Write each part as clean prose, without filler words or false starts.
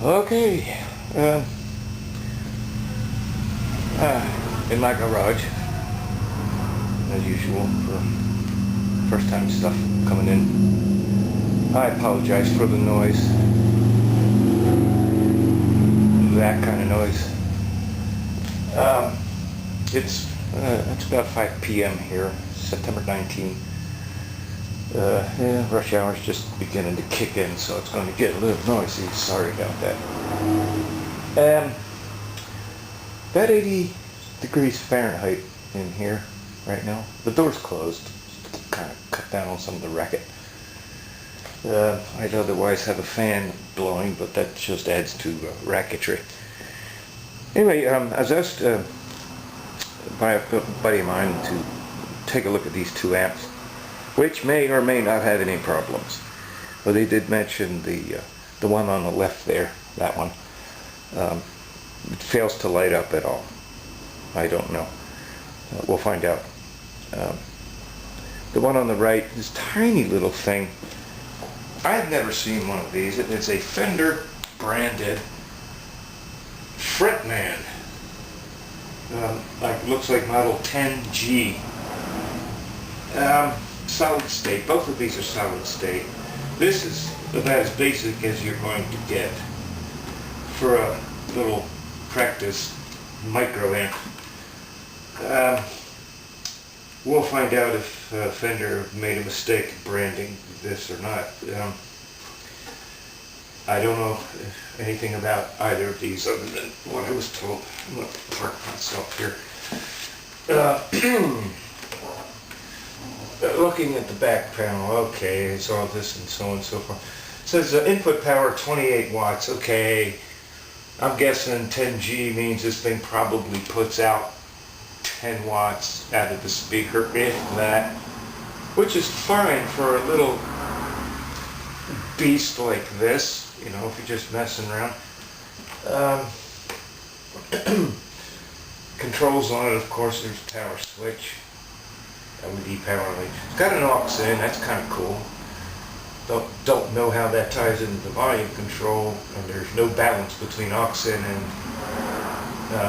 Okay, in my garage, as usual, for first time stuff coming in. I apologize for the noise, that kind of noise. It's about 5 p.m. here, September 19th. Yeah, rush hour's just beginning to kick in, so it's going to get a little noisy. Sorry about that. About 80 degrees Fahrenheit in here right now. The door's closed, to kind of cut down on some of the racket. I'd otherwise have a fan blowing, but that just adds to racketry. Anyway, I was asked by a buddy of mine to take a look at these two amps, which may or may not have any problems. But they did mention the one on the left there, that one. It fails to light up at all. I don't know. We'll find out. The one on the right, this tiny little thing. I've never seen one of these. It's a Fender branded Frontman. Looks like model 10G. Solid state. Both of these are solid state. This is about as basic as you're going to get for a little practice micro amp. We'll find out if Fender made a mistake branding this or not. I don't know anything about either of these other than what I was told. I'm going to park myself here. Looking at the back panel, okay, it's all this and so on and so forth. It says input power 28 watts, okay. I'm guessing 10G means this thing probably puts out 10 watts out of the speaker, if that. Which is fine for a little beast like this, you know, if you're just messing around. Controls on it, of course, there's a power switch. LED power light. It's got an aux in, that's kind of cool. Don't know how that ties into the volume control, and there's no balance between aux in and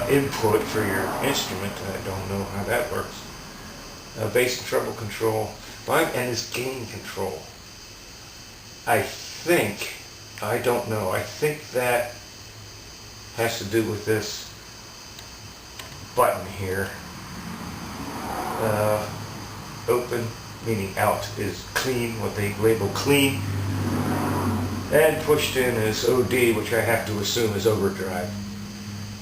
input for your instrument. I don't know how that works. Bass and treble control, and this gain control. I don't know, I think that has to do with this button here. Open, meaning out, is clean, what they label clean, and pushed in is OD, which I have to assume is overdrive.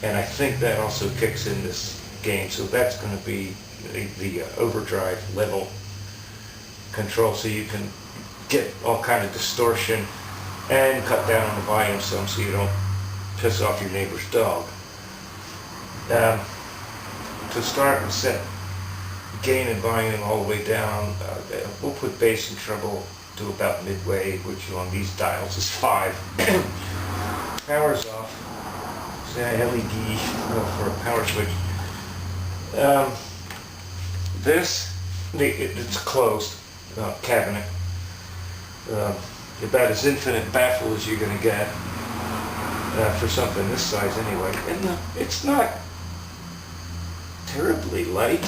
And I think that also kicks in this gain, so that's going to be the overdrive level control, so you can get all kind of distortion and cut down on the volume some so you don't piss off your neighbor's dog. To start and set gain and volume all the way down, we'll put bass and treble to about midway, which on these dials is 5. Power's off. Say LED for a power switch. It's closed cabinet. About as infinite baffle as you're going to get for something this size anyway. And it's not terribly light.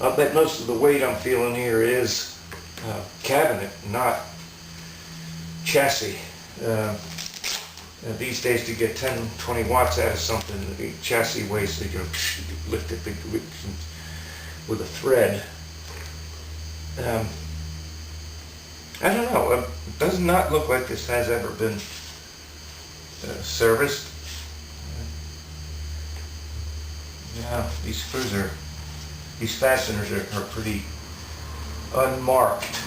I'll bet most of the weight I'm feeling here is cabinet, not chassis. These days to get 10-20 watts out of something, the chassis weighs, you know, lift it with a thread. I don't know, it does not look like this has ever been serviced. Yeah, these fasteners are pretty unmarked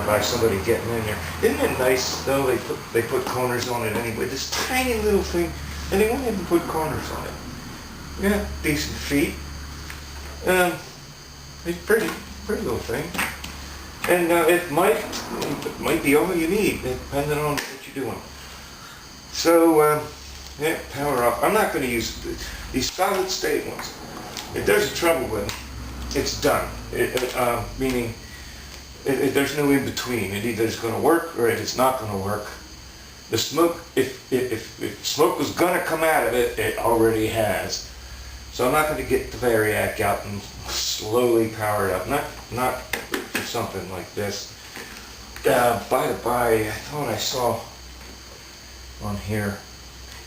by somebody getting in there. Isn't it nice though? They put corners on it anyway. This tiny little thing, and they won't even put corners on it. Yeah, decent feet. It's pretty little thing, and it might be all you need, depending on what you're doing. So. Yeah, power off. I'm not going to use these solid state ones. If there's a trouble with them, it's done. Meaning There's no in between. It either is going to work or it is not going to work. The smoke, if smoke was going to come out of it, it already has. So I'm not going to get the variac out and slowly power it up. Not for something like this. By the by, I thought I saw on here,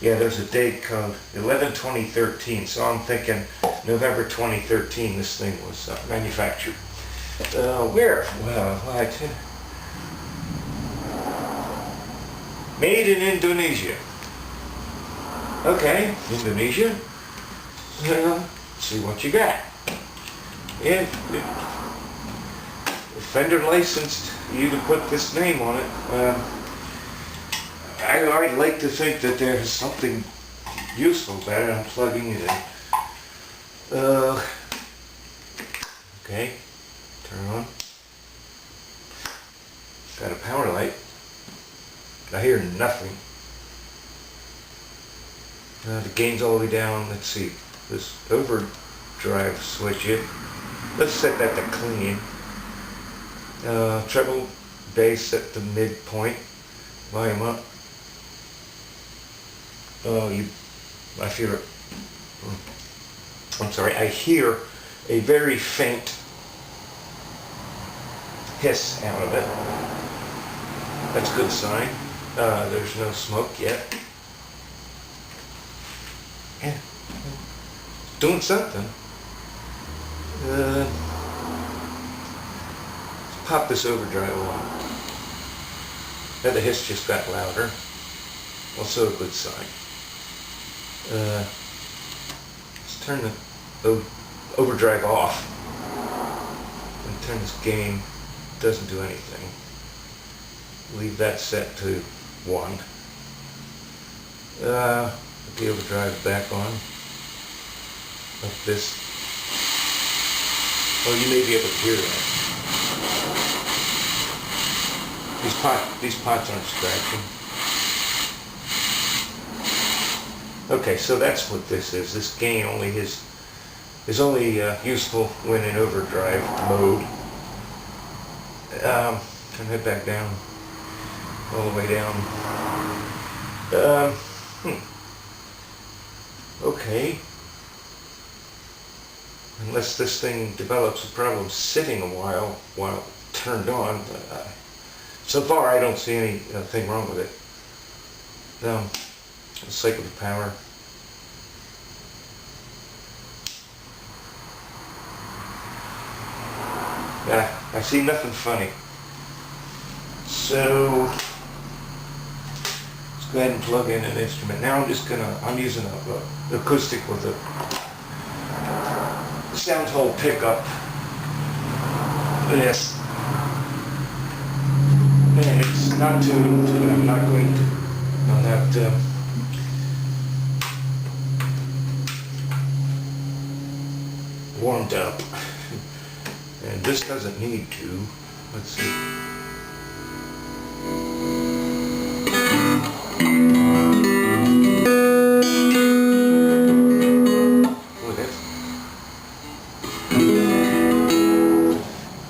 yeah, there's a date code, 11/20/13. So I'm thinking November 2013 this thing was manufactured. Where? Well, I tell you. Made in Indonesia. Okay, Indonesia. See what you got. If Fender licensed you to put this name on it, I'd like to think that there's something useful about it. I'm plugging it in. Okay, turn on. Got a power light. I hear nothing. The gain's all the way down. Let's see. This overdrive switch it. Let's set that to clean. Treble bass at the midpoint. Volume up. I feel it. I'm sorry. I hear a very faint hiss out of it. That's a good sign. There's no smoke yet. Yeah, doing something. Let's pop this overdrive on. The hiss just got louder. Also a good sign. Let's turn the overdrive off and turn this gain. Doesn't do anything. Leave that set to 1. Put the overdrive back on. Like this. Oh, you may be able to hear that. These pots aren't scratching. Okay, so that's what this is. This gain only is only useful when in overdrive mode. Turn that back down. All the way down. Okay. Unless this thing develops a problem sitting a while turned on. So far I don't see anything wrong with it. Let's cycle the power. I see nothing funny. So let's go ahead and plug in an instrument. Now I'm using an acoustic with a sound hole pickup. Yes. And it's not tuned, and I'm not going to. I'm not warmed up. And this doesn't need to. Let's see.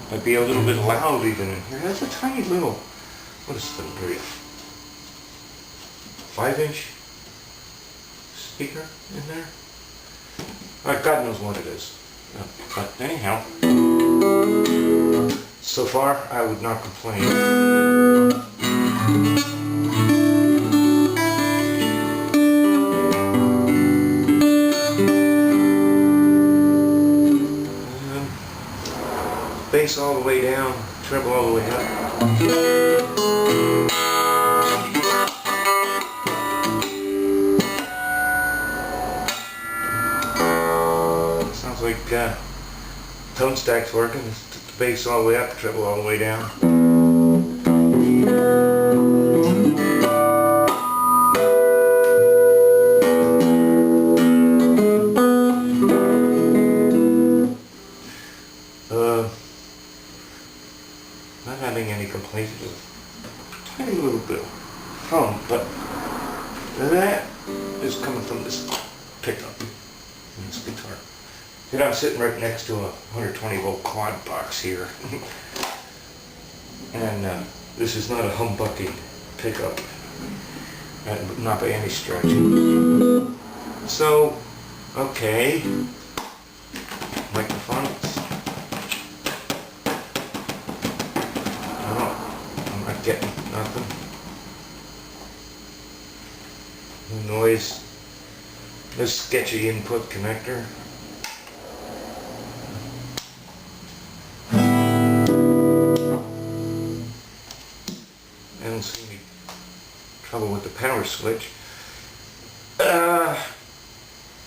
Might be a little bit loud even in here. That's a tiny little, what is the degree? 5-inch speaker in there? Alright, God knows what it is. But anyhow, so far I would not complain. Bass all the way down, treble all the way up. Sounds like tone stack's working. The bass all the way up, treble all the way down. Not having any complaints with a tiny little bit of hum, but that is coming from this pickup in this guitar. And I'm sitting right next to a 120 volt quad box here. And this is not a humbucking pickup, not by any stretch. So, okay, microphonics. I'm not getting nothing. No noise. No sketchy input connector. I don't see any trouble with the power switch.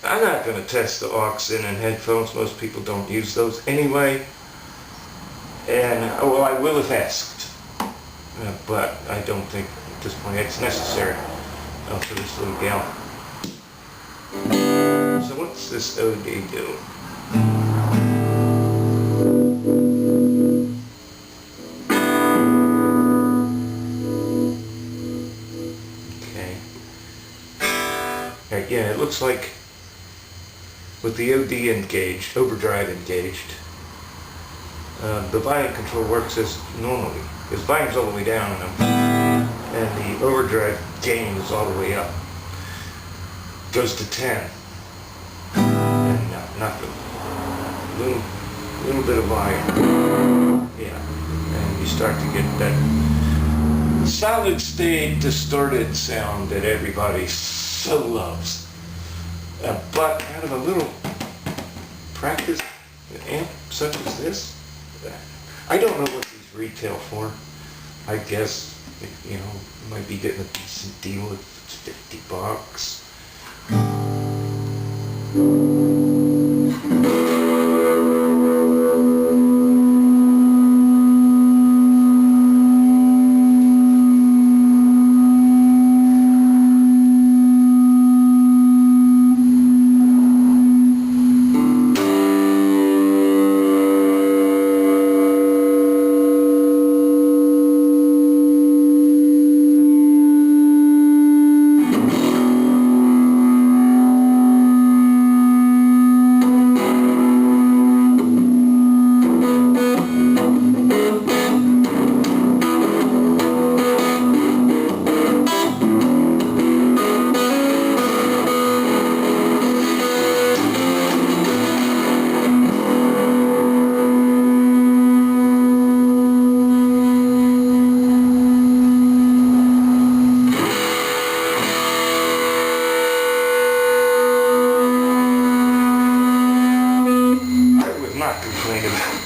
I'm not going to test the aux in headphones. Most people don't use those anyway. And, well, I will if asked. But I don't think at this point it's necessary for this little gal. So what's this OD do? Yeah, it looks like with the OD engaged, overdrive engaged, the volume control works as normally. Because volume's all the way down and the overdrive gain is all the way up. Goes to 10. And nothing. Little bit of volume. Yeah. And you start to get that solid state distorted sound that everybody so loves. But out of a little practice amp such as this, I don't know what these retail for. I guess, you know, you might be getting a decent deal if it's 50 bucks.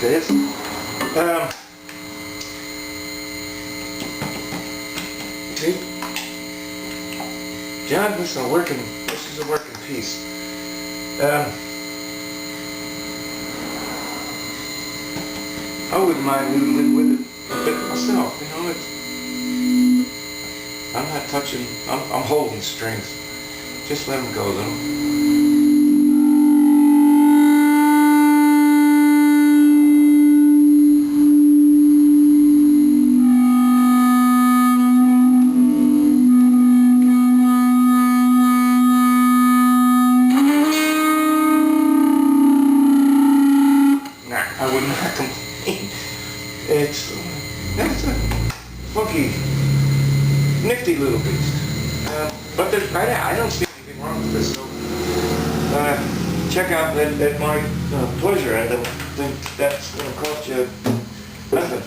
This. See? John, this is a working piece. I wouldn't mind noodling with it a bit myself, you know. I'm not touching, I'm holding strings. Just let them go though. It's a funky, nifty little beast. But I don't see anything wrong with this. So check out at my pleasure. I don't think that's going to cost you nothing.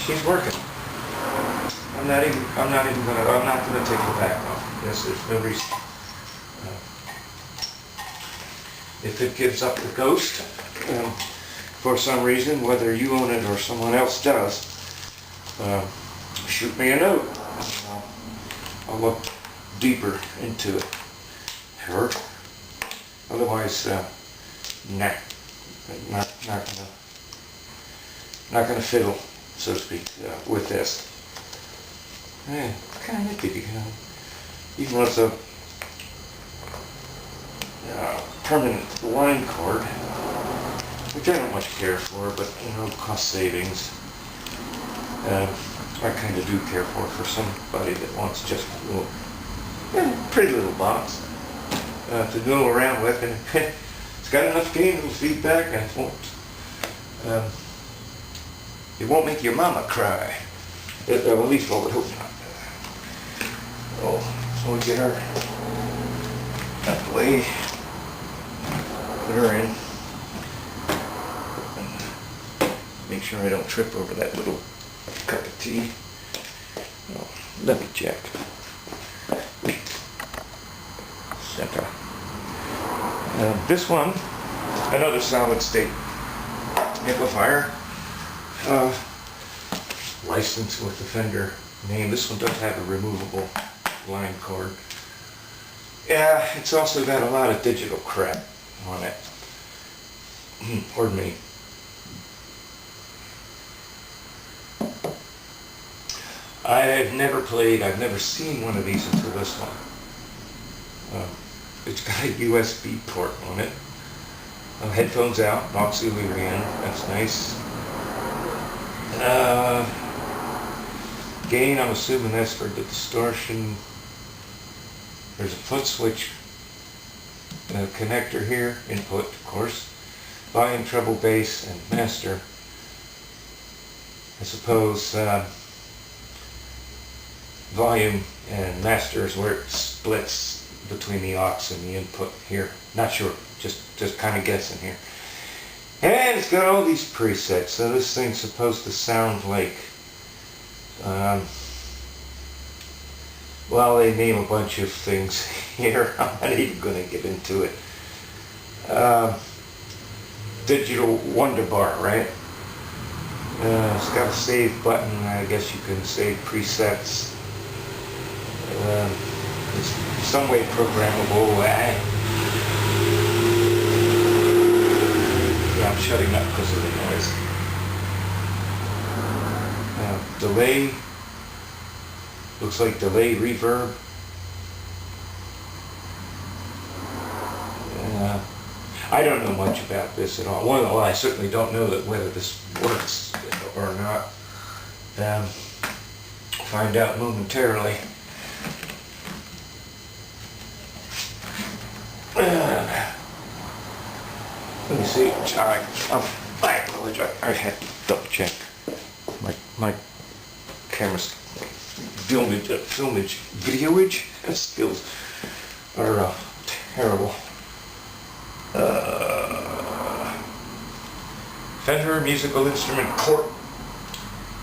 She's working. I'm not going to take the back off. Yes, there's no reason. If it gives up the ghost, for some reason, whether you own it or someone else does, shoot me a note. I'll look deeper into it. Sure. Otherwise, nah, not gonna fiddle, so to speak, with this. Yeah, kind of nifty, you know. Even with a permanent line cord, which I don't much care for, but you know, cost savings. I kind of do care for somebody that wants just a little, pretty little box to go around with, and it's got enough gain, little feedback, and it won't It won't make your mama cry. At least I would hope not. Oh, so we get her out the way. Put her in. Make sure I don't trip over that little cup of tea. Oh, let me check. Center. This one, another solid state amplifier. Licensed with the Fender name. This one does have a removable line cord. Yeah, it's also got a lot of digital crap on it. Pardon me. I've never seen one of these until this one. It's got a USB port on it. Headphones out, auxiliary in, that's nice. Gain, I'm assuming that's for the distortion. There's a foot switch connector here, input of course. Volume, treble, bass, and master. I suppose volume and master is where it splits between the aux and the input here. Not sure, just kind of guessing here. And it's got all these presets, so this thing's supposed to sound like, well, they name a bunch of things here. I'm not even going to get into it. Digital Wonder Bar, right? It's got a save button. I guess you can save presets. It's some way programmable. Yeah, I'm shutting up because of the noise. Delay. Looks like delay reverb. I don't know much about this at all. Well, I certainly don't know that whether this works or not. Find out momentarily. Let me see. I apologize. I had to double check. My camera's filmage, videoage skills are terrible. Fender musical instrument port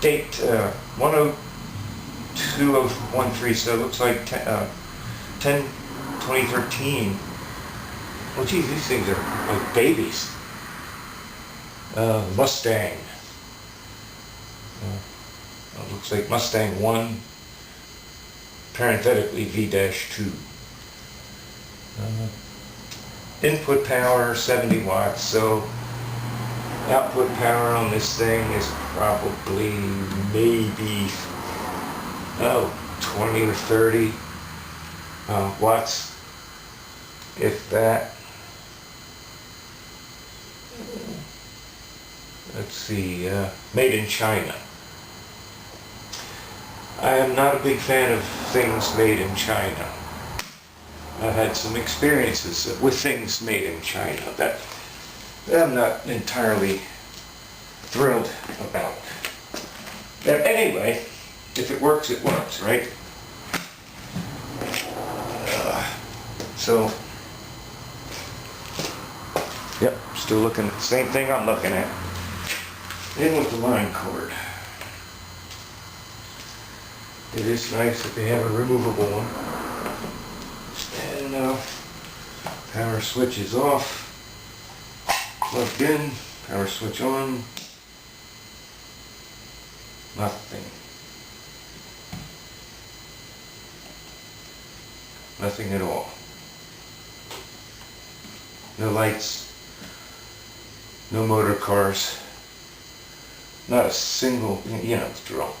date 10213, so it looks like 10/2013. Well, geez, these things are like babies. Mustang. It looks like Mustang I, parenthetically V-2. Input power 70 watts, so output power on this thing is probably maybe 20 or 30 watts, if that. Let's see, made in China. I am not a big fan of things made in China. I've had some experiences with things made in China that I'm not entirely thrilled about. But anyway, if it works, it works, right? So, yep, still looking at the same thing I'm looking at. In with the line cord. It is nice that they have a removable one. And power switch is off. Plugged in. Power switch on. Nothing. Nothing at all. No lights. No motor cars. Not a single, you know, the drill.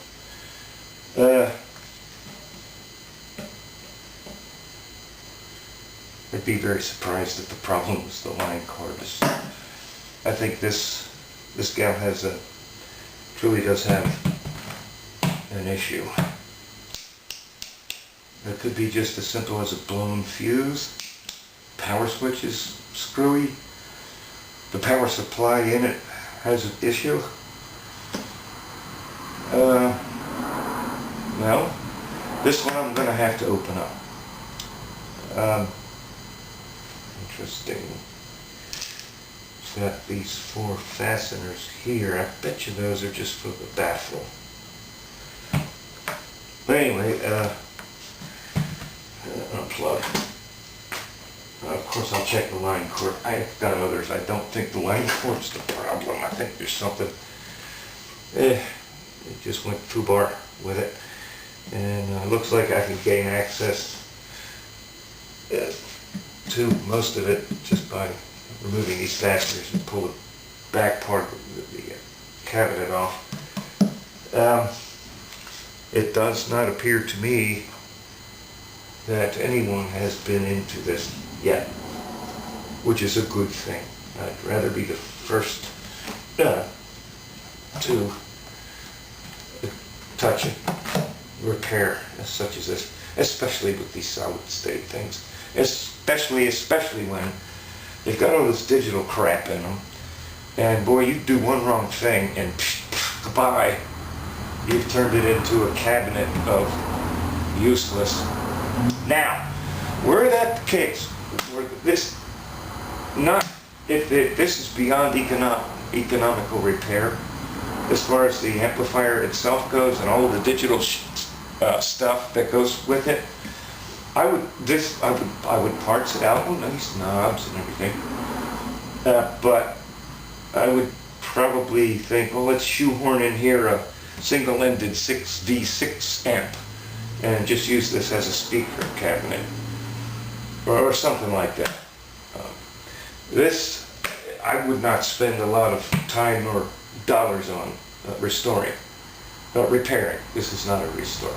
I'd be very surprised if the problem was the line cord. I think this gal truly does have an issue. It could be just as simple as a blown fuse. Power switch is screwy. The power supply in it has an issue? No. This one I'm going to have to open up. Interesting. It's got these 4 fasteners here. I bet you those are just for the baffle. But anyway, unplug. Of course I'll check the line cord. I've got others. I don't think the line cord's the problem. I think there's something. It just went foobar with it. And it looks like I can gain access to most of it just by removing these fasteners and pull the back part of the cabinet off. It does not appear to me that anyone has been into this yet, which is a good thing. I'd rather be the first to touch it, repair such as this, especially with these solid state things, especially when they've got all this digital crap in them, and boy, you do one wrong thing and goodbye, you've turned it into a cabinet of useless. Now, were that the case, were this not, if this is beyond economical repair, as far as the amplifier itself goes and all of the digital stuff that goes with it, I would parts it out with nice knobs and everything. But I would probably think, well, let's shoehorn in here a single-ended 6V6 amp and just use this as a speaker cabinet or something like that. This, I would not spend a lot of time or dollars on restoring, repairing. This is not a restore.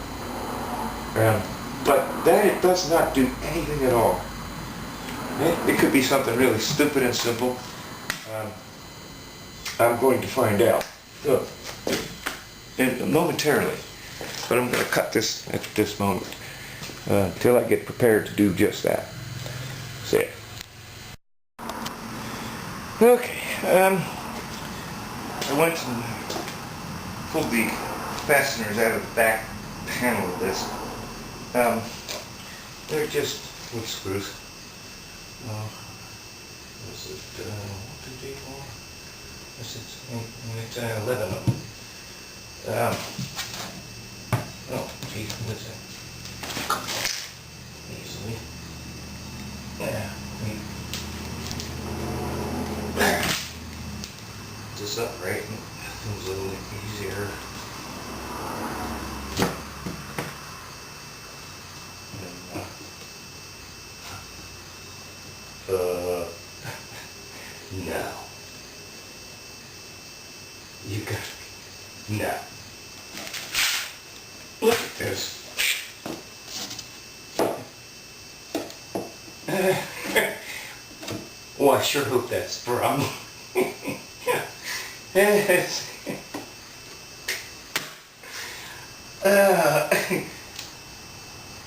But that it does not do anything at all. It could be something really stupid and simple. I'm going to find out momentarily. But I'm going to cut this at this moment until I get prepared to do just that. See it. Okay. I went and pulled the fasteners out of the back panel of this. They're just wood screws. Was it 1, 2, 3, 4? It's 11 of them. Oh, geez, what is that? Easily. Yeah. This up right, things a little easier. No. You got no. Look at this. Oh, I sure hope that's from.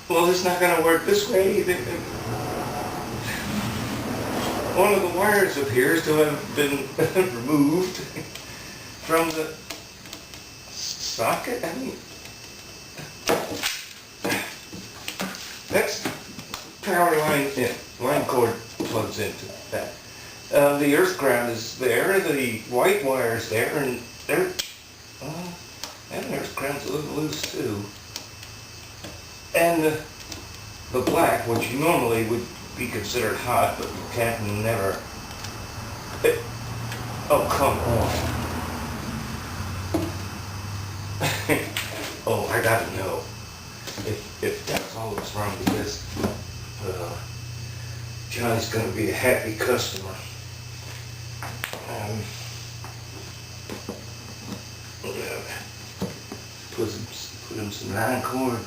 Well, it's not going to work this way. One of the wires appears to have been removed from the socket. I mean, that's power line in. Line cord plugs into that. The earth ground is there, the white wire is there, and there, and the earth ground's a little loose too. And the black, which normally would be considered hot, but you can't never. Oh, come on. Oh, I gotta know if that's all that's wrong with this. Johnny's gonna be a happy customer. Put him some line cord,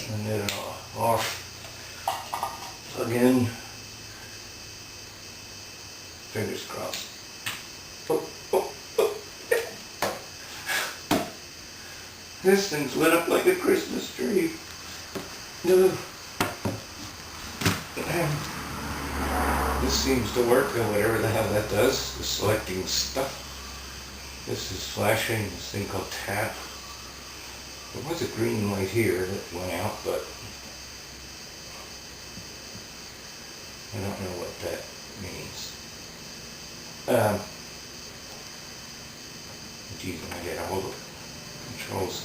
and then off. Plug in. Fingers crossed. Oh. This thing's lit up like a Christmas tree. No. This seems to work, or whatever the hell that does, the selecting stuff. This is flashing this thing called tap. There was a green light here that went out, but I don't know what that means. Geez, I get all the controls.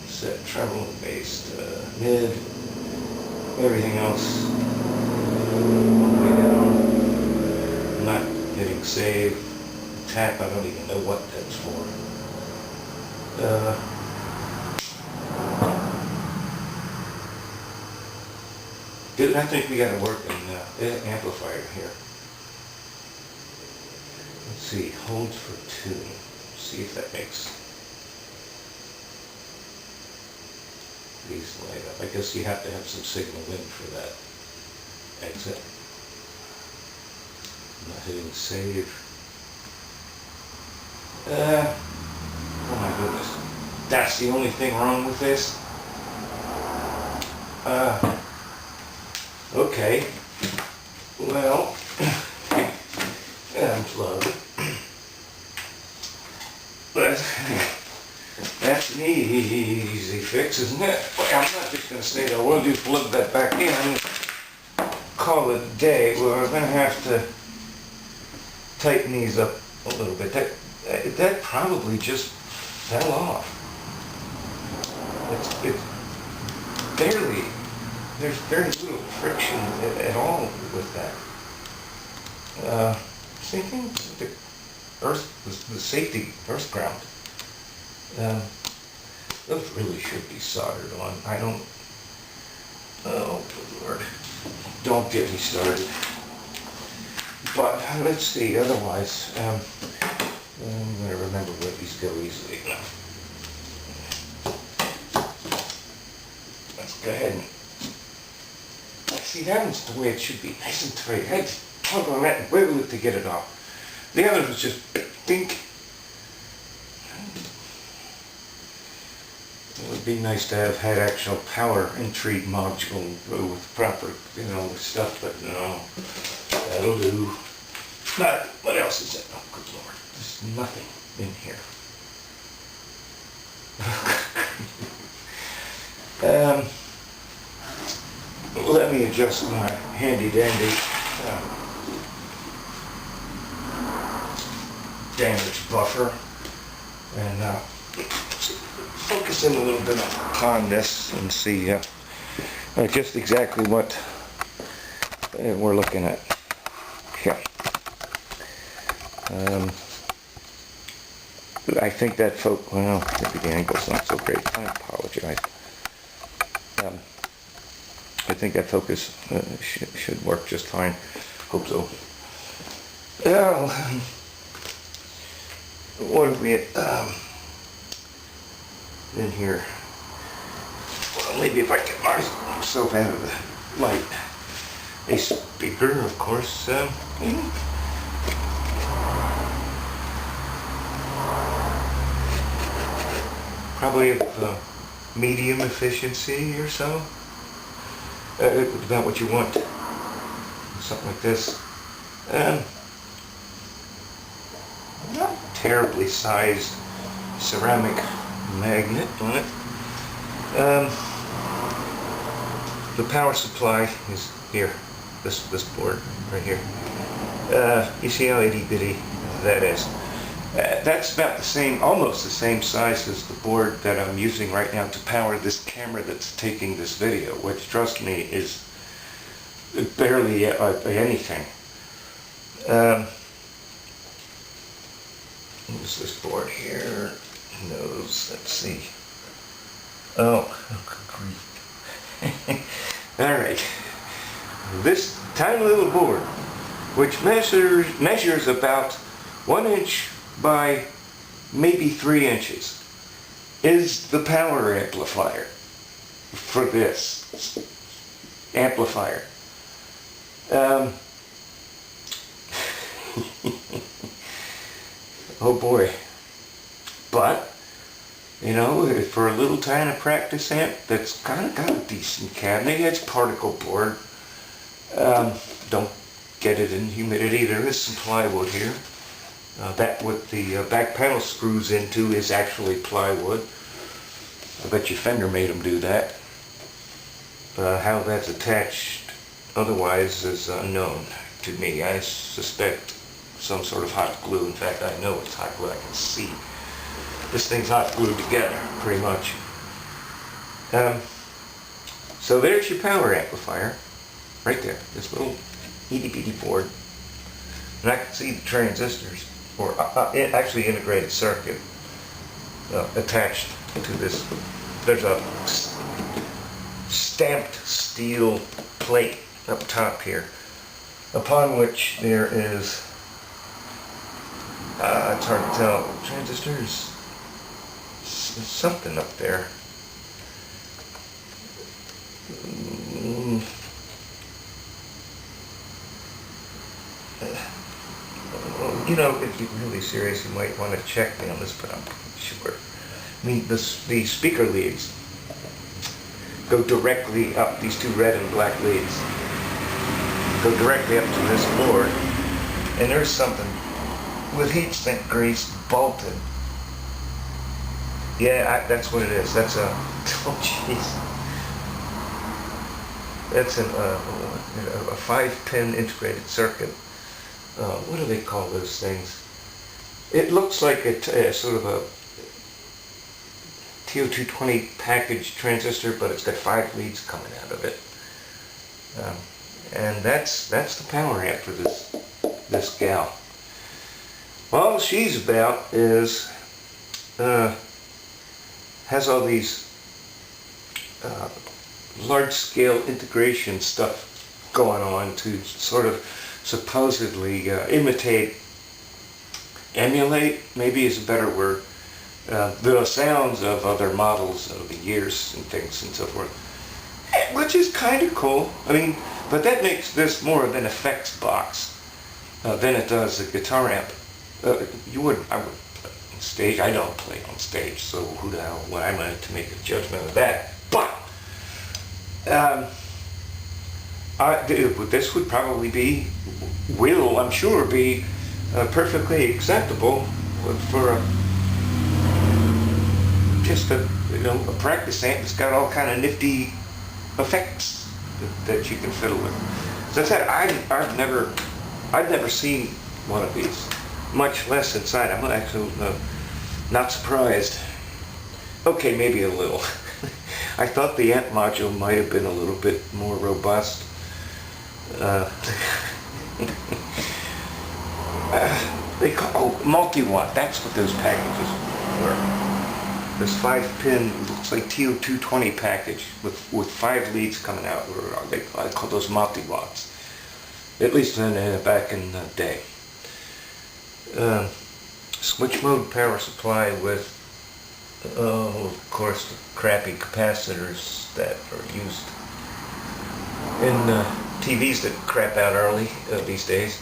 Set treble and bass, mid, everything else all the way down. I'm not hitting save. Tap, I don't even know what that's for. I think we got to work an amplifier here. Let's see, hold for 2. See if that makes these light up. I guess you have to have some signal in for that exit. I'm not hitting save. Oh my goodness. That's the only thing wrong with this? Okay. Well, unplug. But that's an easy fix, isn't it? Well, I'm not just going to say that we'll just plug that back in and call it a day. We're going to have to tighten these up a little bit. That probably just fell off. It's barely, there's very little friction at all with that. Same thing with the safety earth ground. Those really should be soldered on. I don't, oh good Lord, don't get me started. But let's see, otherwise, I'm going to remember where these go easily. Let's go ahead and, see, that was the way it should be, nice and tight. I had to tug on that and wiggle it to get it off. The other was just think. It would be nice to have had actual power entry module with proper, stuff, but no, that'll do. But what else is it? Oh, good Lord, there's nothing in here. Let me adjust my handy dandy damage buffer and focus in a little bit upon this and see just exactly what we're looking at here. I think that well, maybe the angle's not so great. I apologize. I think that focus should work just fine. Hope so. Well, what are we at in here? Well, maybe if I get myself out of the light. A speaker, of course. Probably of medium efficiency or so. About what you want. Something like this. Not terribly sized ceramic magnet on it. The power supply is here. This board right here. You see how itty bitty that is. That's about the same, almost the same size as the board that I'm using right now to power this camera that's taking this video, which, trust me, is barely anything. What's this board here? Nose, let's see. Oh, good grief. Alright. This tiny little board, which measures about 1 inch by maybe 3 inches, is the power amplifier for this amplifier. Oh boy. But, for a little tiny practice amp that's kind of got a decent cabinet, it's particle board. Don't get it in humidity. There is some plywood here. That what the back panel screws into is actually plywood. I bet you Fender made them do that. How that's attached otherwise is unknown to me. I suspect some sort of hot glue. In fact, I know it's hot glue. I can see this thing's hot glued together, pretty much. So there's your power amplifier, right there. This little itty bitty board, and I can see the transistors, or actually integrated circuit, attached to this. There's a stamped steel plate up top here, upon which there is, it's hard to tell, transistors, something up there. You know, if you're really serious, you might want to check me on this, but I'm pretty sure. I mean, the speaker leads go directly up, these two red and black leads go directly up to this board, and there's something with heat sink grease bolted. Yeah, that's what it is. That's a, oh jeez. That's a 5-pin integrated circuit. What do they call those things? It looks like a sort of a TO220 package transistor, but it's got 5 leads coming out of it. And that's the power amp for this gal. All she's about is has all these large-scale integration stuff going on to sort of supposedly emulate, maybe is a better word, the sounds of other models over the years and things and so forth, which is kind of cool. I mean, but that makes this more of an effects box than it does a guitar amp. I would play on stage. I don't play on stage, so who the hell would I to make a judgment of that? But this would probably I'm sure be perfectly acceptable for just a practice amp that's got all kind of nifty effects that you can fiddle with. As I said, I've never seen one of these, much less inside. I'm actually not surprised. Okay, maybe a little. I thought the amp module might have been a little bit more robust. They call multi-watt. That's what those packages were. This 5-pin looks like TO220 package with 5 leads coming out. I call those multi-watts. At least back in the day. Switch mode power supply with, of course, the crappy capacitors that are used in TVs that crap out early these days.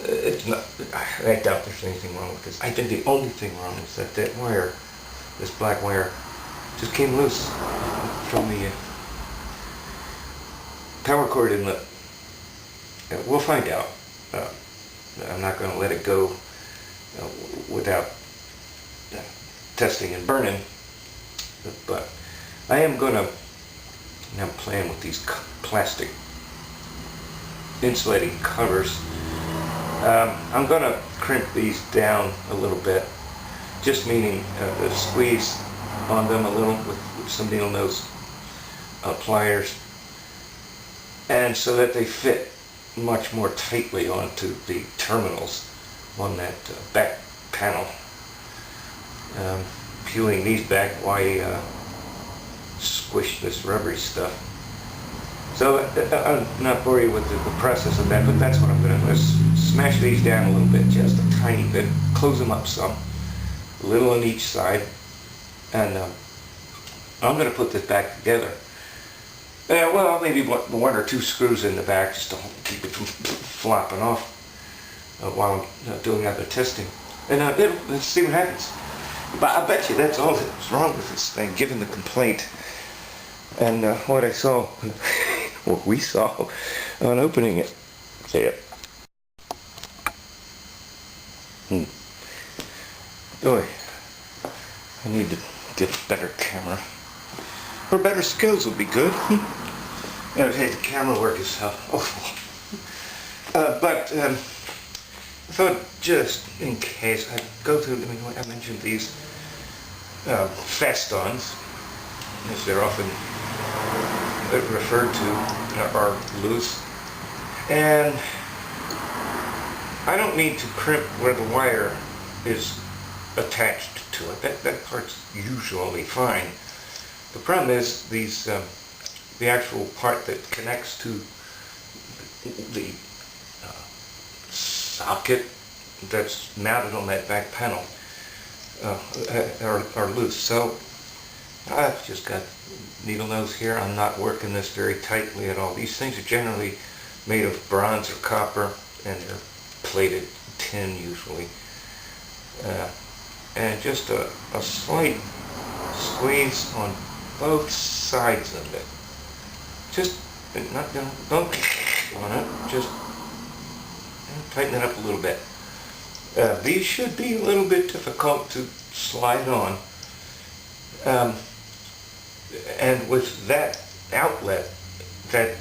It's not, I doubt there's anything wrong with this. I think the only thing wrong is that wire, this black wire, just came loose from the power cord inlet. We'll find out. I'm not going to let it go without testing and burning, but I am going to, I'm playing with these plastic insulating covers. I'm going to crimp these down a little bit, just meaning squeeze on them a little with some needle nose pliers, and so that they fit much more tightly onto the terminals on that back panel. Peeling these back, why squish this rubbery stuff? So I'm not bore you with the process of that, but that's what I'm going to do. Smash these down a little bit, just a tiny bit, close them up some, a little on each side, and I'm going to put this back together. Well, maybe one or two screws in the back just to keep it from flopping off while I'm doing other testing. And let's see what happens. But I bet you that's all that's wrong with this thing, given the complaint and what I saw, what we saw on opening it. See it. Boy, I need to get a better camera. Or better skills would be good. Okay, the camera work is awful. But I thought just in case, I'd go through, I mentioned these fast-ons, as they're often referred to, are loose. And I don't need to crimp where the wire is attached to it. That part's usually fine. The problem is these, the actual part that connects to the socket that's mounted on that back panel are loose. So I've just got needle nose here. I'm not working this very tightly at all. These things are generally made of bronze or copper, and they're plated tin usually. And just a slight squeeze on both sides of it. Just not don't on it. Just tighten it up a little bit. These should be a little bit difficult to slide on. And with that outlet, that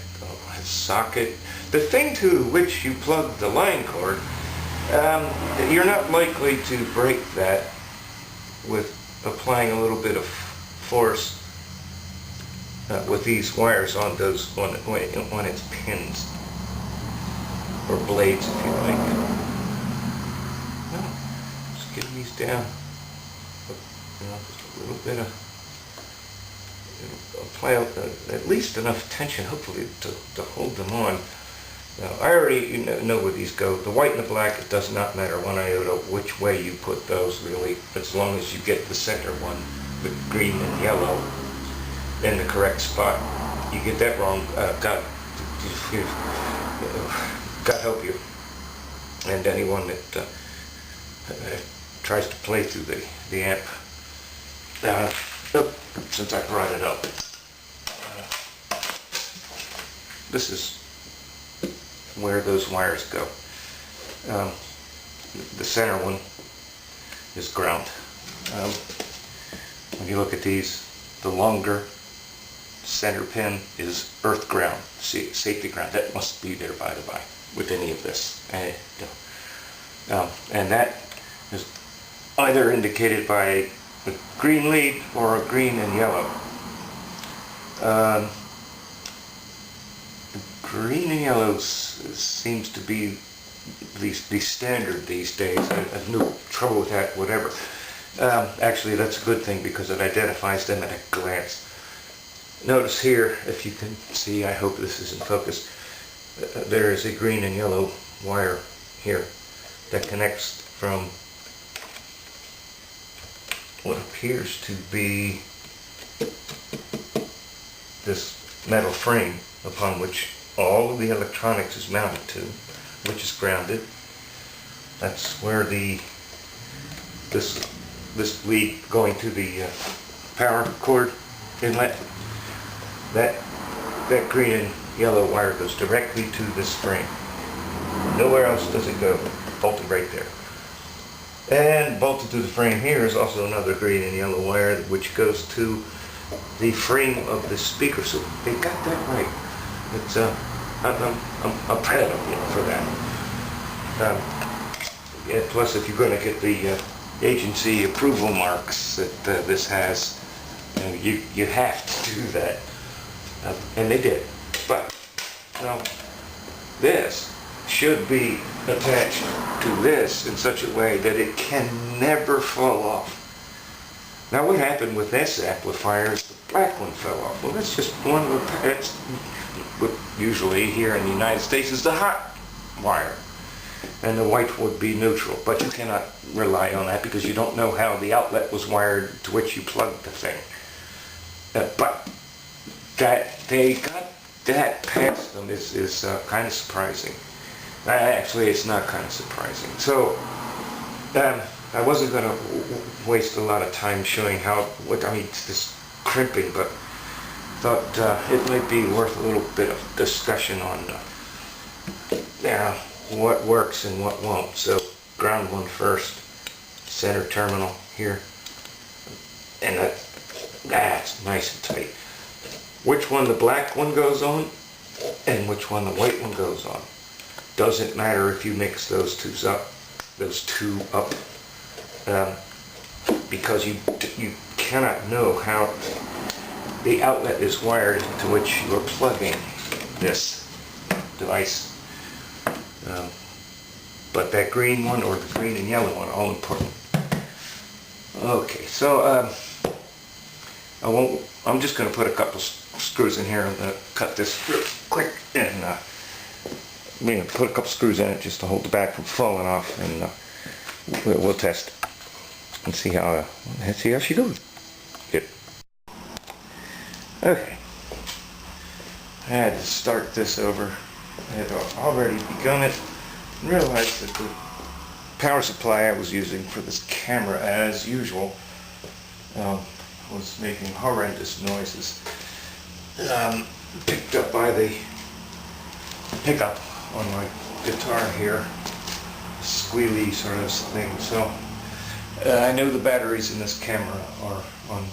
socket, the thing to which you plug the line cord, you're not likely to break that with applying a little bit of force with these wires on those on its pins or blades, if you like. Well, just getting these down. Just a little bit of. Apply at least enough tension, hopefully, to hold them on. Now, I already know where these go. The white and the black, it does not matter one iota which way you put those, really, as long as you get the center one, the green and yellow, in the correct spot. You get that wrong, God help you. And anyone that tries to play through the amp. Since I brought it up. This is where those wires go. The center one is ground. When you look at these, the longer center pin is earth ground, safety ground. That must be there, by the by, with any of this. And that is either indicated by a green lead or a green and yellow. Green and yellow seems to be the standard these days. I have no trouble with that, whatever. Actually, that's a good thing because it identifies them at a glance. Notice here, if you can see, I hope this is in focus, there is a green and yellow wire here that connects from what appears to be this metal frame upon which all of the electronics is mounted to, which is grounded. That's where this lead going to the power cord inlet, that green and yellow wire goes directly to this frame. Nowhere else does it go, bolted right there. And bolted to the frame here is also another green and yellow wire which goes to the frame of the speaker. So they got that right. It's I'm proud of you for that. Yeah, plus, if you're going to get the agency approval marks that this has, you have to do that, and they did. But now this should be attached to this in such a way that it can never fall off. Now, what happened with this amplifier is the black one fell off. Well, that's just one of the, that's what usually here in the United States is the hot wire, and the white would be neutral. But you cannot rely on that because you don't know how the outlet was wired to which you plugged the thing. But that they got that past them is kind of surprising. Actually, it's not kind of surprising. So I wasn't going to waste a lot of time showing this crimping, but thought it might be worth a little bit of discussion on what works and what won't. So ground one first, center terminal here, and that's nice and tight. Which one the black one goes on and which one the white one goes on doesn't matter if you mix those two up, because you cannot know how the outlet is wired to which you are plugging this device. But that green one or the green and yellow one, all important. Okay, so I'm just going to put a couple screws in here. I'm going to cut this real quick and put a couple screws in it just to hold the back from falling off, and we'll test and see how she goes. Good. Okay. I had to start this over. I had already begun it and realized that the power supply I was using for this camera, as usual, was making horrendous noises. Picked up by the pickup on my guitar here, squealy sort of thing. So I know the batteries in this camera are on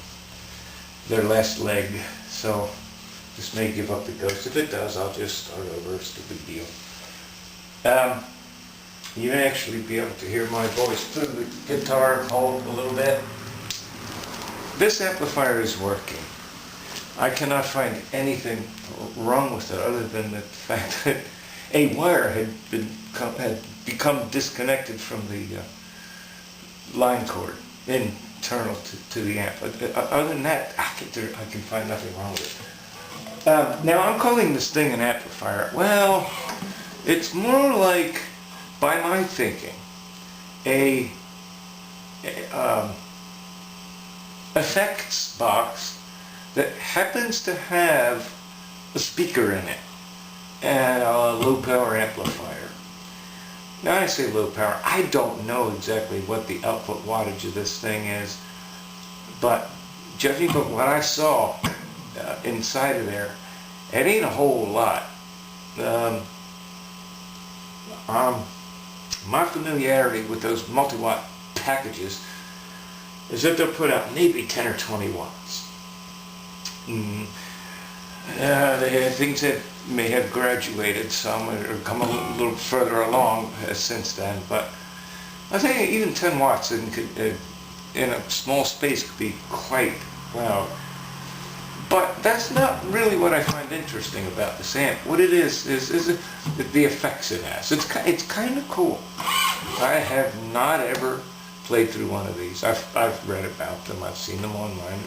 their last leg, so this may give up the ghost. If it does, I'll just start over. It's no big deal. You may actually be able to hear my voice through the guitar hole a little bit. This amplifier is working. I cannot find anything wrong with it other than the fact that a wire had become disconnected from the line cord internal to the amp. Other than that, I can find nothing wrong with it. Now I'm calling this thing an amplifier. Well, it's more like, by my thinking, a effects box that happens to have a speaker in it and a low power amplifier. Now I say low power, I don't know exactly what the output wattage of this thing is, but judging from what I saw inside of there, it ain't a whole lot. My familiarity with those multi-watt packages is that they'll put out maybe 10 or 20 watts. Things that may have graduated some or come a little further along since then, but I think even 10 watts in a small space could be quite loud. But that's not really what I find interesting about this amp. What it is the effects it has. It's kind of cool. I have not ever played through one of these. I've read about them. I've seen them online.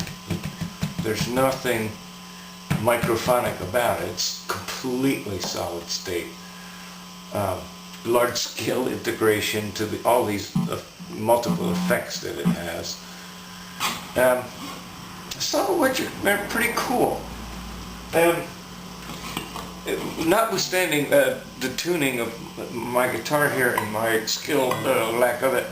There's nothing microphonic about it. It's completely solid state. Large scale integration to all these multiple effects that it has. Some of which are pretty cool. Notwithstanding the tuning of my guitar here and my skill, lack of it.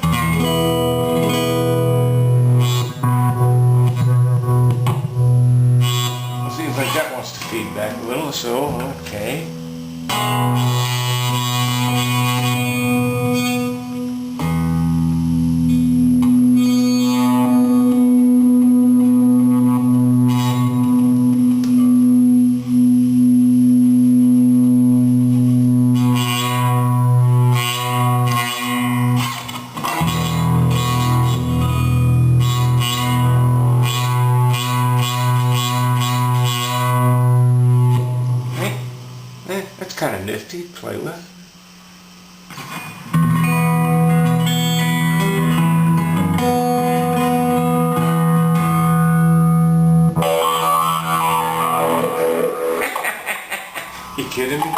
Seems like that wants to feed back a little, so okay. That's kind of nifty to play with. You kidding me?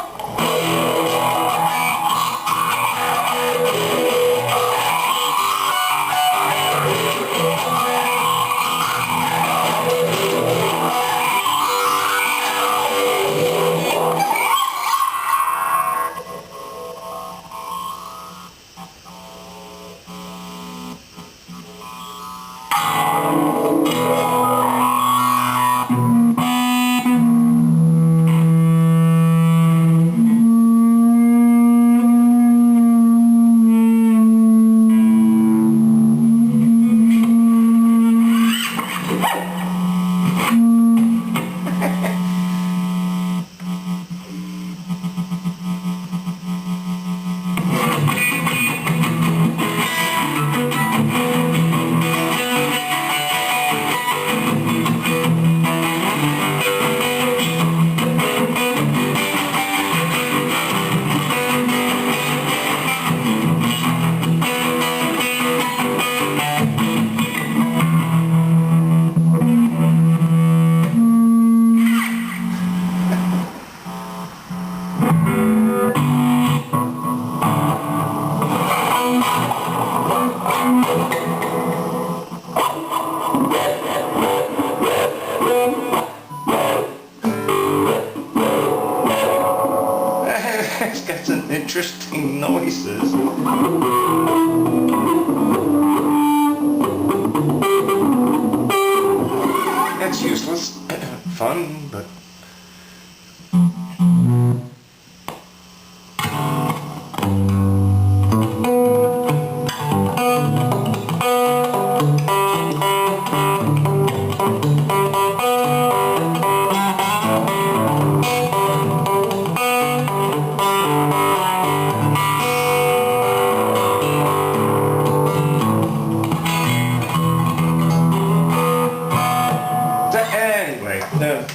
It's got some interesting noises. It's useless. Fun, but... Anyway, no,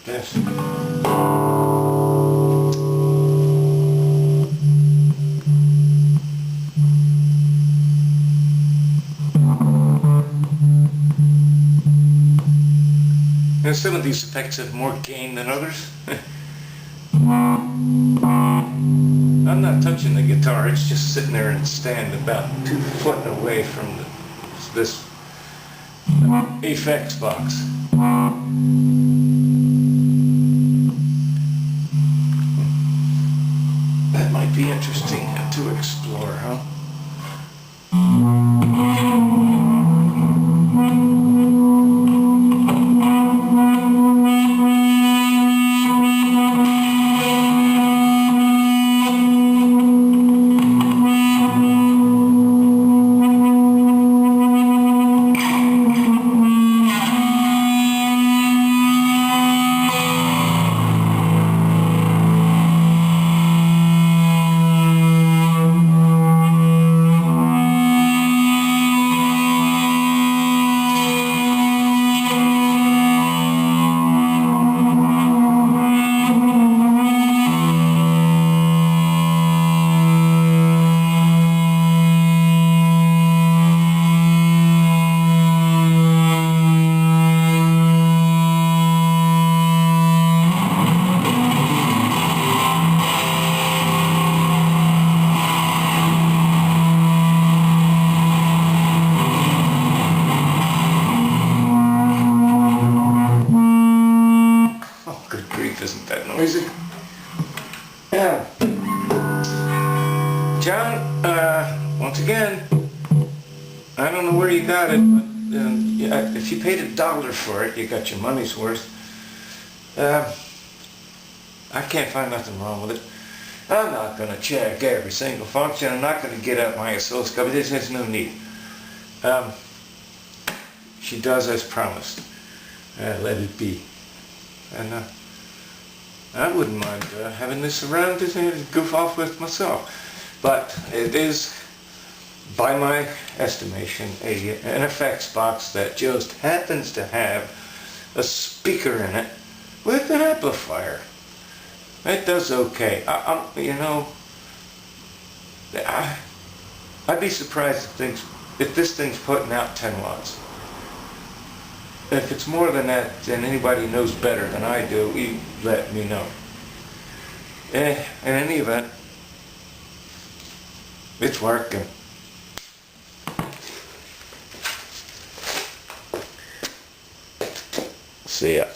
this. Now, some of these effects have more gain than others. I'm not touching the guitar, it's just sitting there and stand about 2 foot away from this effects box. That might be interesting to explore, huh? Isn't that noisy? Yeah. John, once again, I don't know where you got it, but if you paid $1 for it, you got your money's worth. I can't find nothing wrong with it. I'm not going to check every single function. I'm not going to get out my oscilloscope. There's no need. She does as promised. Let it be. And I wouldn't mind having this around to goof off with myself. But it is, by my estimation, an effects box that just happens to have a speaker in it with an amplifier. It does okay. You know, I'd be surprised if this thing's putting out 10 watts. If it's more than that, then anybody knows better than I do, you let me know. In any event, it's working. See ya.